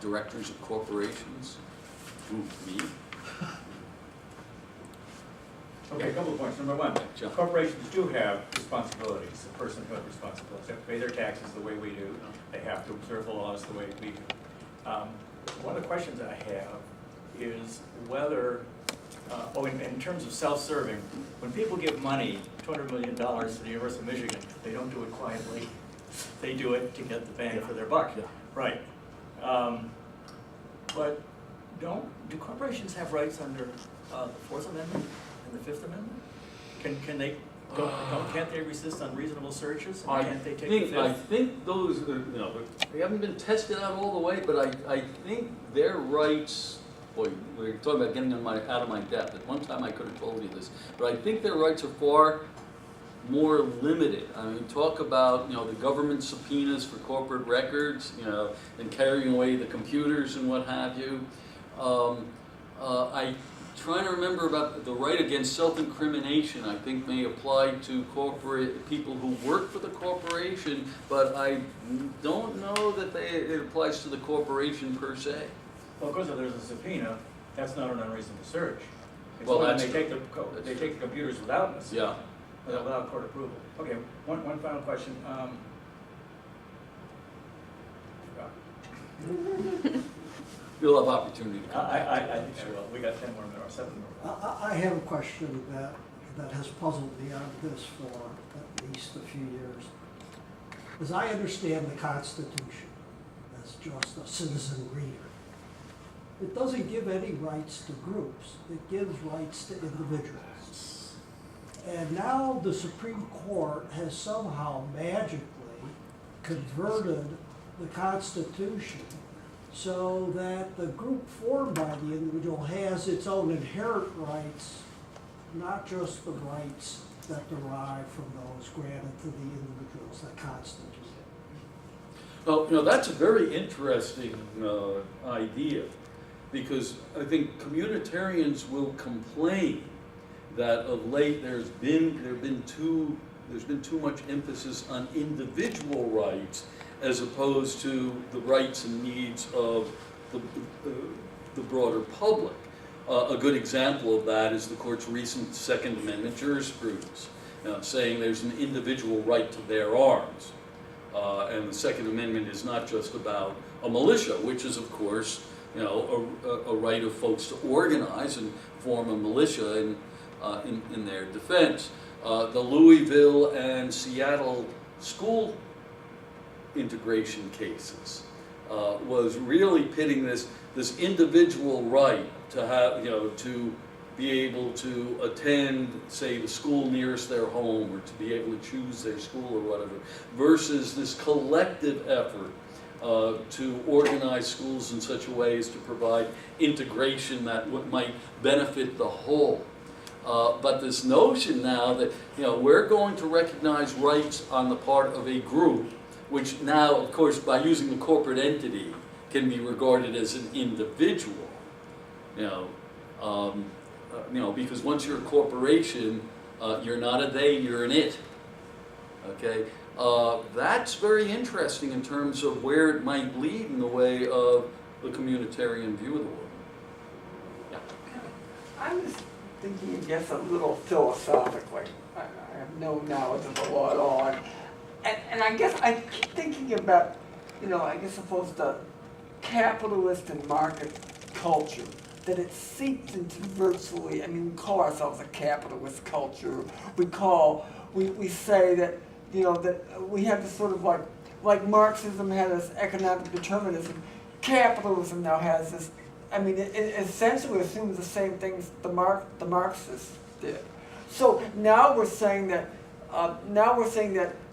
directors of corporations? Ooh, me? Okay, a couple of points. Number one, John. corporations do have responsibilities, personhood responsibilities. They have to pay their taxes the way we do. They have to observe the laws the way we do. One of the questions I have is whether, in terms of self-serving, when people give money, $200 million to the University of Michigan, they don't do it quietly. They do it to get the bang for their buck. Yeah. Right. But do corporations have rights under the Fourth Amendment and the Fifth Amendment? Can they can't they resist unreasonable searches? And can't they take the Fifth? I think those they haven't been tested out all the way, but I think their rights. Boy, we're talking about getting out of my depth. At one time I could have told you this, but I think their rights are far more limited. I mean, talk about the government subpoenas for corporate records, and carrying away the computers and what have you. I trying to remember about the right against self-incrimination. I think may apply to corporate people who work for the corporation, but I don't know that it applies to the corporation per se. Well, of course, if there's a subpoena, that's not an unreasonable search. It's Well, only when that's they true. take the computers without us. Yeah. Without court approval. Okay, one final question. You'll have opportunity. I think sure. We got 10 more minutes, or 7 more. I have a question that has puzzled me on this for at least a few years. As I understand the Constitution as just a citizen reader, it doesn't give any rights to groups. It gives rights to individuals. And now the Supreme Court has somehow magically converted the Constitution so that the group formed by the individual has its own inherent rights, not just the rights that derive from those granted to the individuals that constitute it. Well, that's a very interesting idea, because I think communitarians will complain that of late there's been too much emphasis on individual rights as opposed to the rights and needs of the broader public. A good example of that is the court's recent Second Amendment jurisprudence, saying there's an individual right to bear arms. And the Second Amendment is not just about a militia, which is, of course, a right of folks to organize and form a militia in their defense. The Louisville and Seattle school integration cases was really pitting this individual right to have, to be able to attend, say, the school nearest their home, or to be able to choose their school or whatever, versus this collective effort to organize schools in such a way as to provide integration that might benefit the whole. But this notion now that we're going to recognize rights on the part of a group, which now, of course, by using the corporate entity, can be regarded as an individual. Because once you're a corporation, you're not a they, you're an it. Okay, that's very interesting in terms of where it might lead in the way of the communitarian view of the world. Yeah. I was thinking, I guess, a little philosophically. I have no knowledge of the law at all. And I guess I keep thinking about, I guess suppose the capitalist and market culture, that it seeps into virtually, we call ourselves a capitalist culture. We say that, that we have this sort of like Marxism had this economic determinism, capitalism now has this, it essentially assumes the same things the Marxists did. So now we're saying that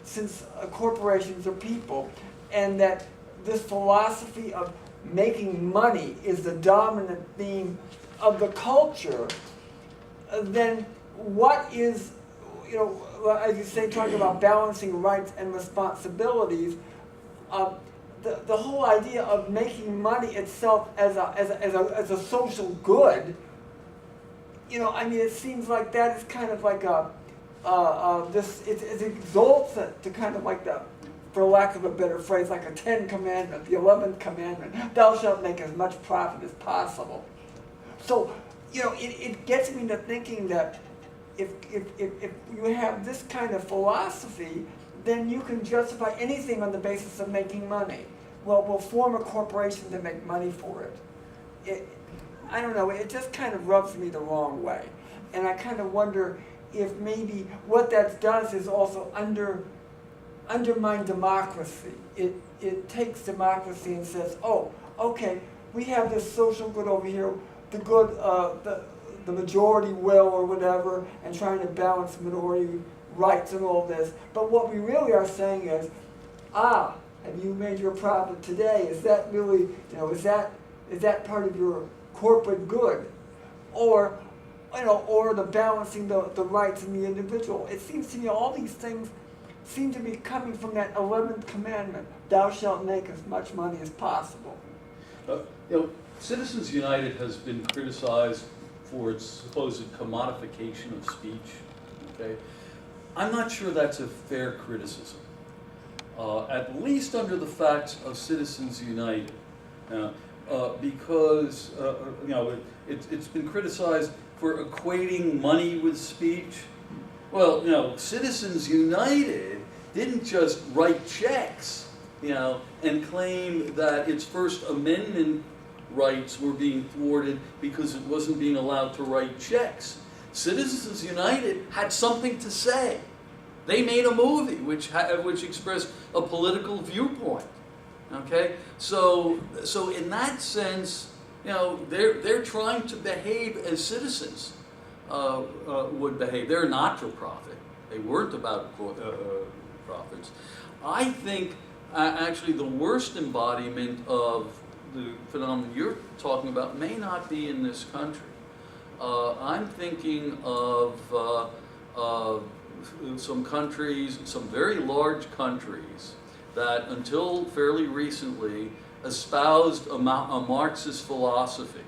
since corporations are people, and that this philosophy of making money is the dominant theme of the culture, then what is, as you say, talking about balancing rights and responsibilities, the whole idea of making money itself as a social good, it seems like that is kind of like it's exalted to kind of like for lack of a better phrase, like a 10 commandment, the 11th commandment, thou shalt make as much profit as possible. So, it gets me to thinking that if you have this kind of philosophy, then you can justify anything on the basis of making money. Well, we'll form a corporation to make money for it. I don't know, it just kind of rubs me the wrong way. And I kind of wonder if maybe what that does is also undermine democracy. It takes democracy and says, oh, okay, we have this social good over here, the good, the majority will or whatever, and trying to balance minority rights and all this. But what we really are saying is, have you made your profit today? Is that really, is that part of your corporate good? Or the balancing the rights of the individual. It seems to me all these things seem to be coming from that 11th commandment, thou shalt make as much money as possible. Citizens United has been criticized for its supposed commodification of speech. Okay, I'm not sure that's a fair criticism. At least under the facts of Citizens United, because it's been criticized for equating money with speech. Well, Citizens United didn't just write checks, and claim that its First Amendment rights were being thwarted because it wasn't being allowed to write checks. Citizens United had something to say. They made a movie which expressed a political viewpoint. Okay, so in that sense, they're trying to behave as citizens would behave. They're not for profit. They weren't about profits. I think actually the worst embodiment of the phenomenon you're talking about may not be in this country. I'm thinking of some countries, some very large countries, that until fairly recently espoused a Marxist philosophy.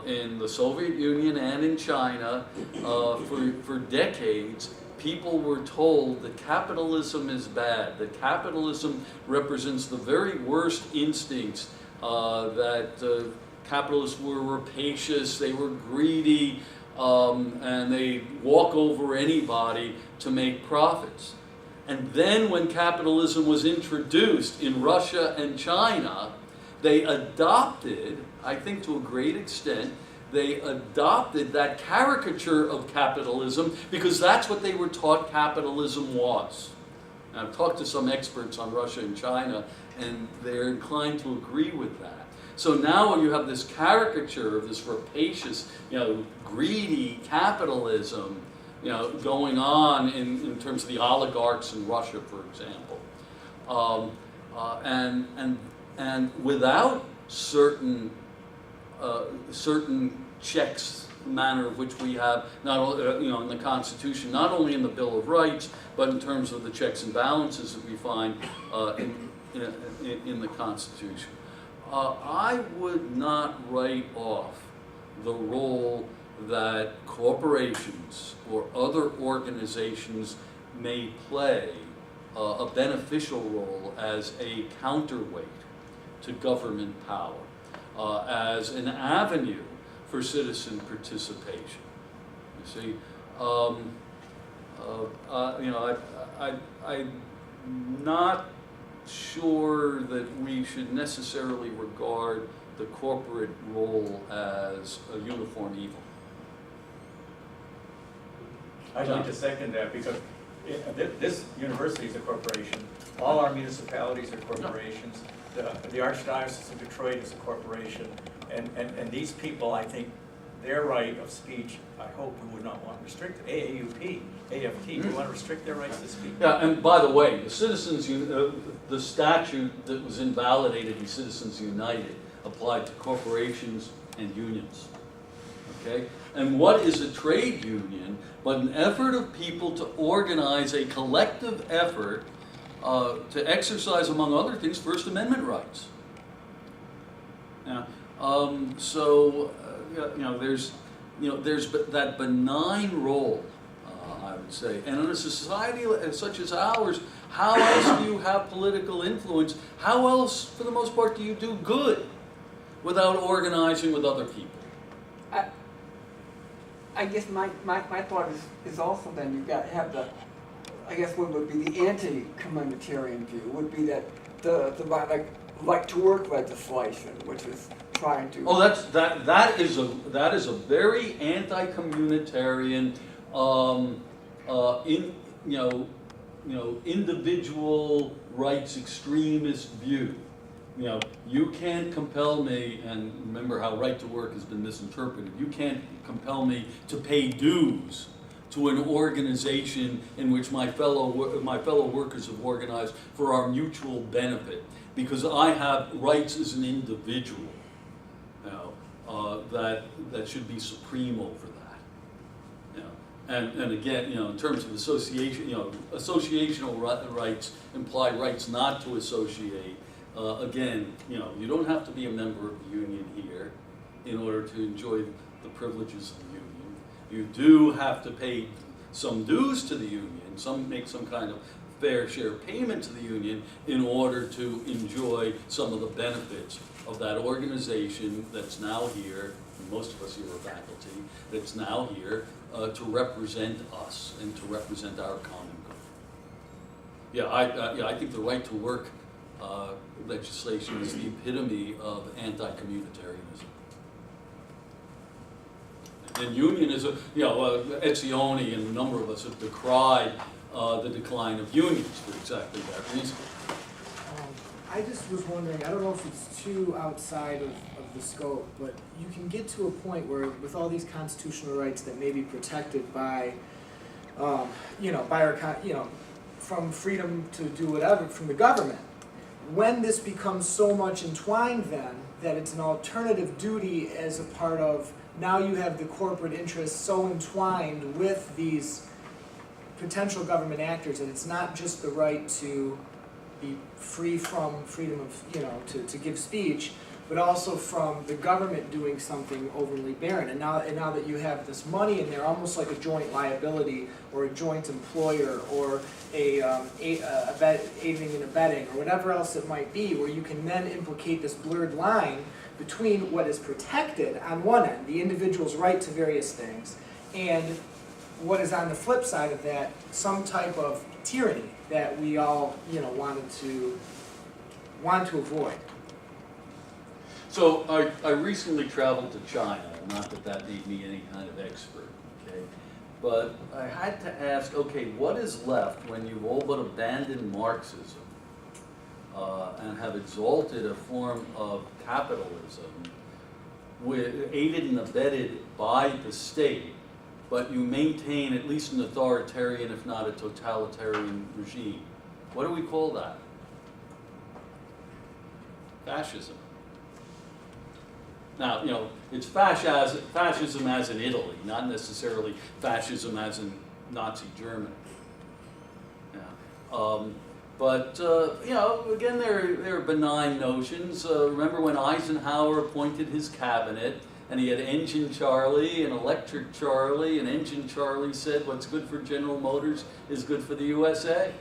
In the Soviet Union and in China, for decades, people were told that capitalism is bad, that capitalism represents the very worst instincts, that capitalists were rapacious, they were greedy, and they walk over anybody to make profits. And then when capitalism was introduced in Russia and China, they adopted, I think to a great extent, they adopted that caricature of capitalism because that's what they were taught capitalism was. And I've talked to some experts on Russia and China, and they're inclined to agree with that. So now you have this caricature of this rapacious, greedy capitalism, going on in terms of the oligarchs in Russia, for example, and without certain checks, the manner of which we have not only in the Constitution, not only in the Bill of Rights, but in terms of the checks and balances that we find in the Constitution. I would not write off the role that corporations or other organizations may play a beneficial role as a counterweight to government power, as an avenue for citizen participation. You see, I'm not sure that we should necessarily regard the corporate role as a uniform evil. I'd like to second that, because this university is a corporation. All our municipalities are corporations. The Archdiocese of Detroit is a corporation. And these people, I think, their right of speech, I hope we would not want restricted. AAUP, AFT, we want to restrict their rights to speak. Yeah, and by the way, the statute that was invalidated in Citizens United applied to corporations and unions. Okay? And what is a trade union but an effort of people to organize a collective effort to exercise, among other things, First Amendment rights? Now, there's that benign role, I would say, and in a society such as ours, how else do you have political influence? How else, for the most part, do you do good without organizing with other people? I guess my thought is also then you've got to have the, I guess what would be the anti-communitarian view would be that the like to work legislation, which is trying to. Oh, that is a very anti-communitarian, individual rights extremist view. You can't compel me, and remember how right to work has been misinterpreted. You can't compel me to pay dues to an organization in which my fellow workers have organized for our mutual benefit, because I have rights as an individual. That should be supreme over that. And again, in terms of association, associational rights imply rights not to associate. Again, you don't have to be a member of the union here in order to enjoy the privileges of the union. You do have to pay some dues to the union, make some kind of fair share payment to the union in order to enjoy some of the benefits of that organization that's now here, and most of us here are faculty, that's now here to represent us and to represent our common good. I think the right to work legislation is the epitome of anti-communitarianism. And unionism, Etzioni and a number of us have decried the decline of unions for exactly that reason. I just was wondering, I don't know if it's too outside of the scope, but you can get to a point where with all these constitutional rights that may be protected by, from freedom to do whatever from the government, when this becomes so much entwined then that it's an alternative duty as a part of, now you have the corporate interests so entwined with these potential government actors that it's not just the right to be free from freedom of, to give speech, but also from the government doing something overly barren. And now that you have this money in there, almost like a joint liability or a joint employer or aiding and abetting or whatever else it might be, where you can then implicate this blurred line between what is protected on one end, the individual's right to various things, and what is on the flip side of that, some type of tyranny that we all want to avoid. So I recently traveled to China, not that made me any kind of expert, okay? But I had to ask, okay, what is left when you've all but abandoned Marxism and have exalted a form of capitalism aided and abetted by the state, but you maintain at least an authoritarian, if not a totalitarian regime? What do we call that? Fascism. Now, it's fascism as in Italy, not necessarily fascism as in Nazi Germany. Yeah. Again, there are benign notions. Remember when Eisenhower appointed his cabinet, and he had Engine Charlie and Electric Charlie, and Engine Charlie said what's good for General Motors is good for the USA.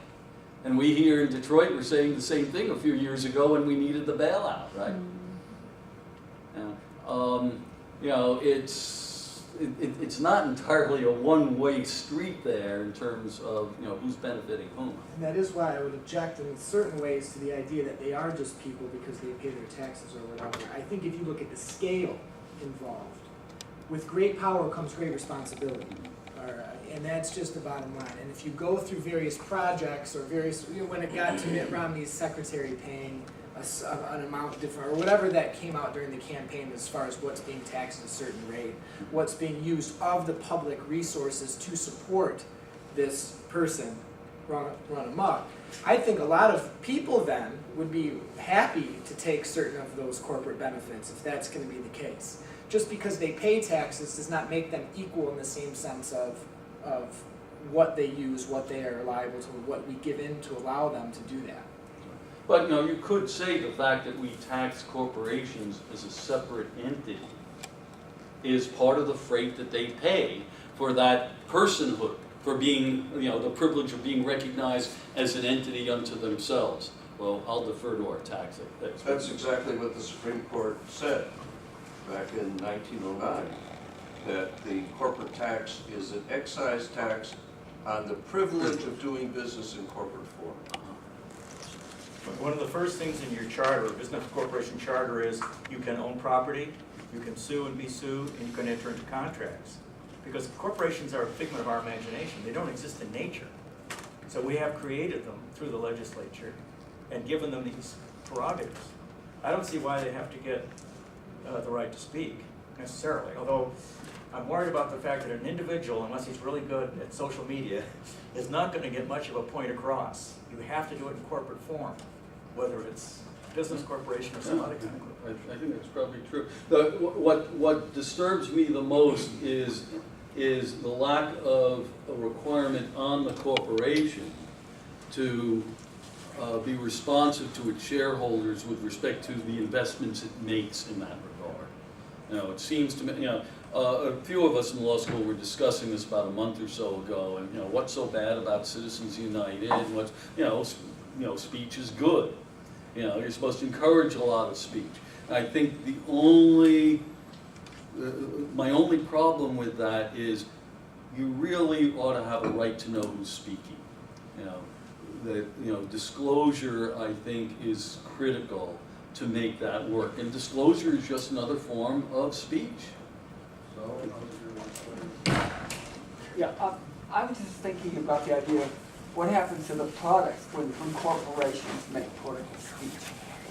And we here in Detroit were saying the same thing a few years ago when we needed the bailout, right? It's not entirely a one-way street there in terms of who's benefiting whom. And that is why I would object in certain ways to the idea that they are just people because they pay their taxes or whatever. I think if you look at the scale involved, with great power comes great responsibility. And that's just the bottom line. And if you go through various projects or when it got to Mitt Romney's secretary paying an amount different, or whatever that came out during the campaign as far as what's being taxed at a certain rate, what's being used of the public resources to support this person run amok. I think a lot of people then would be happy to take certain of those corporate benefits if that's going to be the case. Just because they pay taxes does not make them equal in the same sense of what they use, what they are liable to, what we give in to allow them to do that. But, you could say the fact that we tax corporations as a separate entity is part of the freight that they pay for that personhood, for being, the privilege of being recognized as an entity unto themselves. Well, I'll defer to our tax experts. That's exactly what the Supreme Court said back in 1909, that the corporate tax is an excise tax on the privilege of doing business in corporate form. One of the first things in your charter, business corporation charter, is you can own property, you can sue and be sued, and you can enter into contracts. Because corporations are a figment of our imagination. They don't exist in nature. So we have created them through the legislature and given them these prerogatives. I don't see why they have to get the right to speak necessarily, although I'm worried about the fact that an individual, unless he's really good at social media, is not going to get much of a point across. You have to do it in corporate form, whether it's business corporation or some other kind of corporation. I think that's probably true. What disturbs me the most is the lack of a requirement on the corporation to be responsive to its shareholders with respect to the investments it makes in that regard. It seems to me, a few of us in law school were discussing this about a month or so ago, and what's so bad about Citizens United? And what's speech is good. You're supposed to encourage a lot of speech. And I think my only problem with that is you really ought to have a right to know who's speaking. Disclosure, I think, is critical to make that work. And disclosure is just another form of speech. Yeah, I was just thinking about the idea of what happens to the products when corporations make political speech.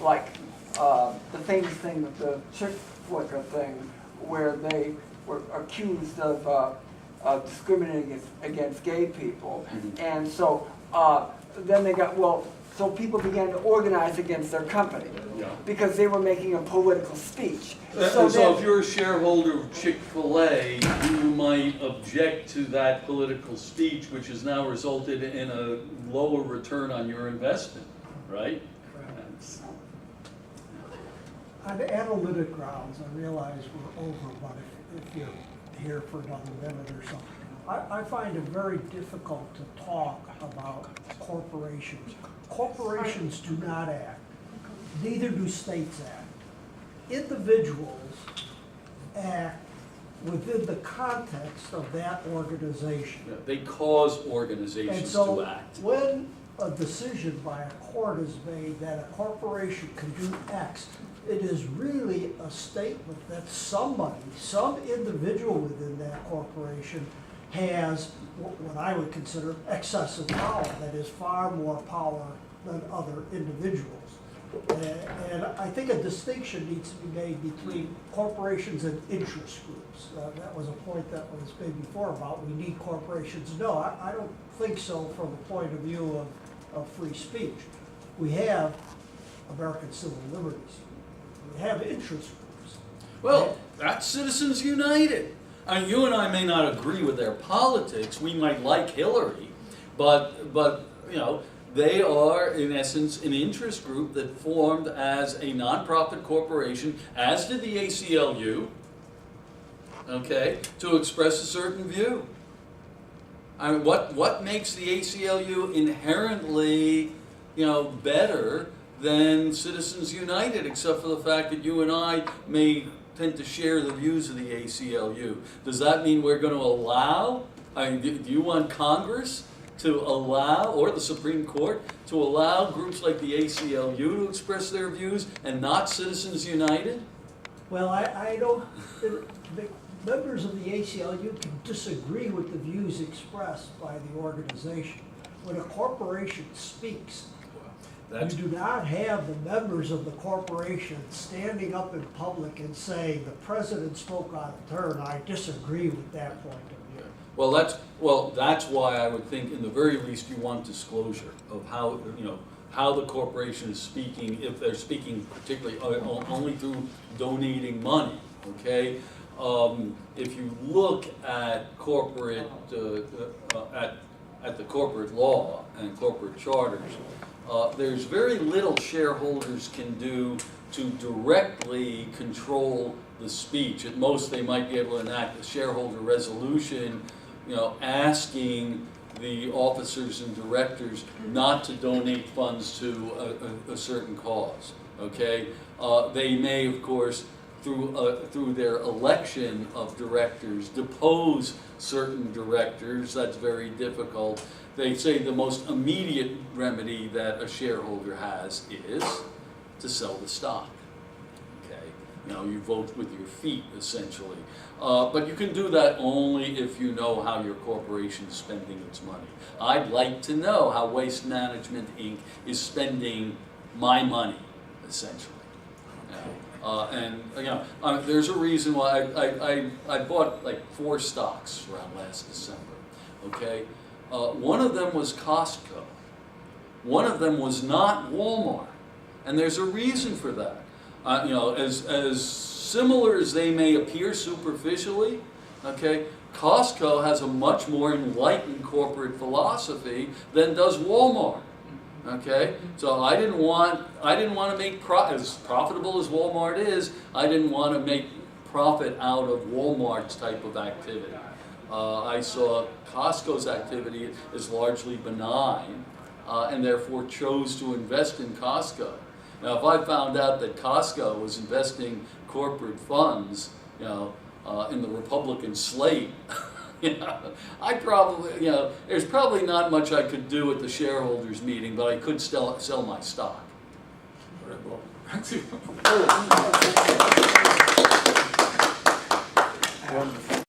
Like the famous thing with the chick flicker thing, where they were accused of discriminating against gay people. Mhm. And so then they got, so people began to organize against their company Yeah. because they were making a political speech. So then- if you're a shareholder of Chick-fil-A, you might object to that political speech, which has now resulted in a lower return on your investment, right? On analytic grounds, I realize we're over, but if you're here for another minute or so, I find it very difficult to talk about corporations. Corporations do not act, neither do states act. Individuals act within the context of that organization. Yeah, they cause And organizations so, to act. when a decision by a court is made that a corporation can do X, it is really a statement that somebody, some individual within that corporation has what I would consider excessive power, that is far more power than other individuals. And I think a distinction needs to be made between corporations and interest groups. That was a point that was made before about we need corporations. No, I don't think so from the point of view of free speech. We have American civil liberties. We have interest groups. Well, that's Citizens United. I mean, you and I may not agree with their politics. We might like Hillary, but they are, in essence, an interest group that formed as a nonprofit corporation, as did the ACLU, okay, to express a certain view. I mean, what makes the ACLU inherently, better than Citizens United, except for the fact that you and I may tend to share the views of the ACLU? Does that mean we're going to allow, do you want Congress to allow, or the Supreme Court, to allow groups like the ACLU to express their views and not Citizens United? Well, I don't, the members of the ACLU can disagree with the views expressed by the organization. When a corporation speaks, That's, You do not have the members of the corporation standing up in public and saying, the president spoke out of turn, I disagree with that point of view. well, that's why I would think, in the very least, you want disclosure of how, you know, how the corporation is speaking, if they're speaking particularly only through donating money, okay? If you look at corporate, at the corporate law and corporate charters, there's very little shareholders can do to directly control the speech. At most, they might be able to enact a shareholder resolution, you know, asking the officers and directors not to donate funds to a certain cause, okay? They may, of course, through their election of directors, depose certain directors. That's very difficult. They say the most immediate remedy that a shareholder has is to sell the stock. Okay, you know, you vote with your feet essentially. But you can do that only if you know how your corporation is spending its money. I'd like to know how Waste Management Inc. is spending my money, essentially. And you know, there's a reason why I bought like 4 stocks around last December. Okay, one of them was Costco. One of them was not Walmart, and there's a reason for that. You know, as similar as they may appear superficially, okay, Costco has a much more enlightened corporate philosophy than does Walmart. Okay, so I didn't want to make as profitable as Walmart is. I didn't want to make profit out of Walmart's type of activity. I saw Costco's activity as largely benign, and therefore chose to invest in Costco. Now, if I found out that Costco was investing corporate funds, you know, in the Republican slate, you know, I probably, you know, there's probably not much I could do at the shareholders meeting, but I could sell my stock. Wonderful.